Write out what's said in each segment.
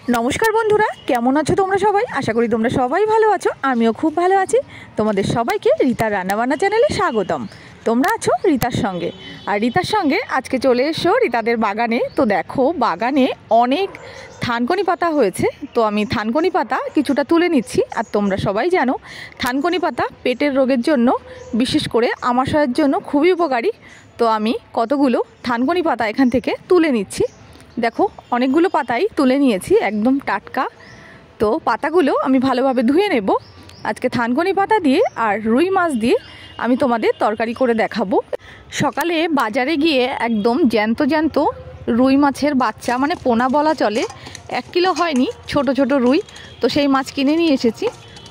নমস্কার বন্ধুরা, কেমন আছো তোমরা সবাই? আশা করি তোমরা সবাই ভালো আছো। আমিও খুব ভালো আছি। তোমাদের সবাইকে রিতার রান্নাবান্না চ্যানেলে স্বাগতম। তোমরা আছো রিতার সঙ্গে, আর রিতার সঙ্গে আজকে চলে এসো রিতাদের বাগানে। তো দেখো, বাগানে অনেক থানকুনি পাতা হয়েছে। তো আমি থানকুনি পাতা কিছুটা তুলে নিচ্ছি। আর তোমরা সবাই জানো থানকুনি পাতা পেটের রোগের জন্য, বিশেষ করে আমাশয়ের জন্য খুবই উপকারী। তো আমি কতগুলো থানকুনি পাতা এখান থেকে তুলে নিচ্ছি। দেখো, অনেকগুলো পাতাই তুলে নিয়েছি, একদম টাটকা। তো পাতাগুলো আমি ভালোভাবে ধুয়ে নেব। আজকে থানকুনি পাতা দিয়ে আর রুই মাছ দিয়ে আমি তোমাদের তরকারি করে দেখাবো। সকালে বাজারে গিয়ে একদম জ্যান্ত জ্যান্ত রুই মাছের বাচ্চা, মানে পোনা বলা চলে, 1 কিলো হয়নি, ছোট ছোট রুই। তো সেই মাছ কিনে নিয়ে এসেছি,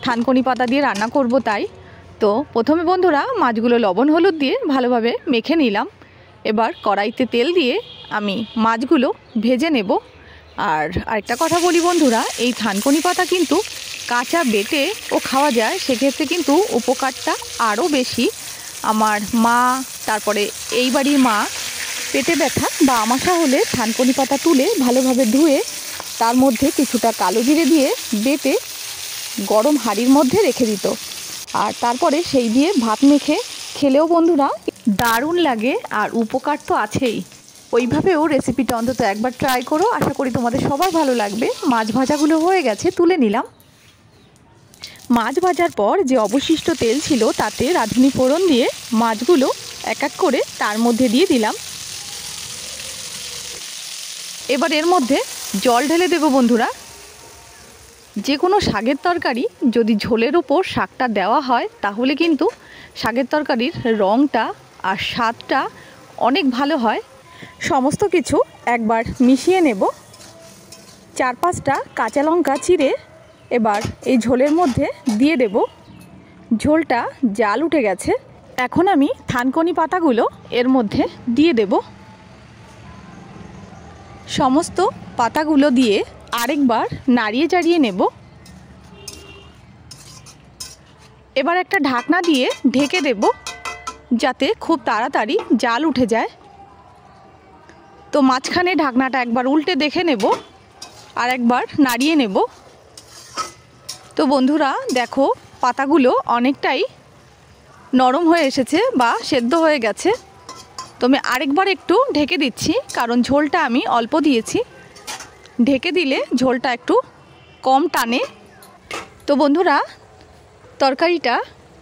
থানকুনি পাতা দিয়ে রান্না করব তাই। তো প্রথমে বন্ধুরা মাছগুলো লবণ হলুদ দিয়ে ভালোভাবে মেখে নিলাম। এবার কড়াইতে তেল দিয়ে আমি মাছগুলো ভেজে নেব। আর আরেকটা কথা বলি বন্ধুরা, এই থানকুনি পাতা কিন্তু কাঁচা বেটে ও খাওয়া যায়, সেক্ষেত্রে কিন্তু উপকারটা আরও বেশি। আমার মা, তারপরে এই বাড়ির মা, পেটে ব্যথা বা আমাশা হলে থানকুনি পাতা তুলে ভালোভাবে ধুয়ে তার মধ্যে কিছুটা কালো জিরে দিয়ে বেটে গরম হাঁড়ির মধ্যে রেখে দিত। আর তারপরে সেই দিয়ে ভাত মেখে খেলেও বন্ধুরা দারুণ লাগে, আর উপকার তো আছেই। ওইভাবেও রেসিপিটা অন্তত একবার ট্রাই করো, আশা করি তোমাদের সবার ভালো লাগবে। মাছ ভাজাগুলো হয়ে গেছে, তুলে নিলাম। মাছ ভাজার পর যে অবশিষ্ট তেল ছিল তাতে রাঁধুনি ফোড়ন দিয়ে মাছগুলো এক এক করে তার মধ্যে দিয়ে দিলাম। এবার এর মধ্যে জল ঢেলে দেব বন্ধুরা। যে কোনো শাকের তরকারি যদি ঝোলের উপর শাকটা দেওয়া হয় তাহলে কিন্তু শাকের তরকারির রঙটা আর স্বাদটা অনেক ভালো হয়। সমস্ত কিছু একবার মিশিয়ে নেব। 4-5টা কাঁচা লঙ্কা চিড়ে এবার এই ঝোলের মধ্যে দিয়ে দেব। ঝোলটা জাল উঠে গেছে। এখন আমি থানকুনি পাতাগুলো এর মধ্যে দিয়ে দেব। সমস্ত পাতাগুলো দিয়ে আরেকবার নাড়িয়ে চাড়িয়ে নেব। এবার একটা ঢাকনা দিয়ে ঢেকে দেব, যাতে খুব তাড়াতাড়ি জাল উঠে যায়। তো মাঝখানে ঢাকনাটা একবার উল্টে দেখে নেব, আর একবার নাড়িয়ে নেব। তো বন্ধুরা দেখো, পাতাগুলো অনেকটাই নরম হয়ে এসেছে বা সেদ্ধ হয়ে গেছে। তো আমি আরেকবার একটু ঢেকে দিচ্ছি, কারণ ঝোলটা আমি অল্প দিয়েছি। ঢেকে দিলে ঝোলটা একটু কম টানে। তো বন্ধুরা তরকারিটা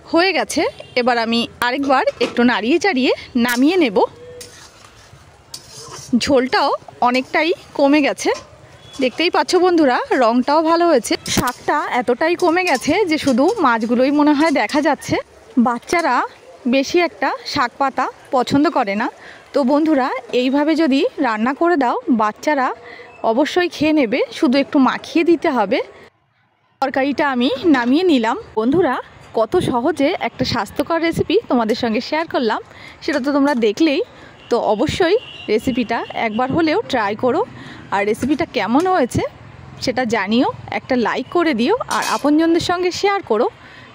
হয়ে গেছে। এবার আমি আরেকবার একটু নাড়িয়ে চাড়িয়ে নামিয়ে নেব। ঝোলটাও অনেকটাই কমে গেছে, দেখতেই পাচ্ছ বন্ধুরা, রঙটাও ভালো হয়েছে। শাকটা এতটাই কমে গেছে যে শুধু মাছগুলোই মনে হয় দেখা যাচ্ছে। বাচ্চারা বেশি একটা শাক পাতা পছন্দ করে না। তো বন্ধুরা এইভাবে যদি রান্না করে দাও, বাচ্চারা অবশ্যই খেয়ে নেবে, শুধু একটু মাখিয়ে দিতে হবে। তরকারিটা আমি নামিয়ে নিলাম। বন্ধুরা কত সহজে একটা স্বাস্থ্যকর রেসিপি তোমাদের সঙ্গে শেয়ার করলাম, সেটা তো তোমরা দেখলেই। তো অবশ্যই রেসিপিটা একবার হলেও ট্রাই করো, আর রেসিপিটা কেমন হয়েছে সেটা জানিও। একটা লাইক করে দিও, আর আপনজনদের সঙ্গে শেয়ার করো।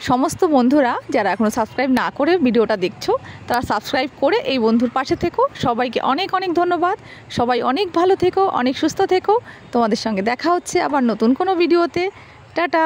সমস্ত বন্ধুরা যারা এখনও সাবস্ক্রাইব না করে ভিডিওটা দেখছো, তারা সাবস্ক্রাইব করে এই বন্ধুর পাশে থেকো। সবাইকে অনেক অনেক ধন্যবাদ। সবাই অনেক ভালো থেকো, অনেক সুস্থ থেকো। তোমাদের সঙ্গে দেখা হচ্ছে আবার নতুন কোনো ভিডিওতে। টাটা।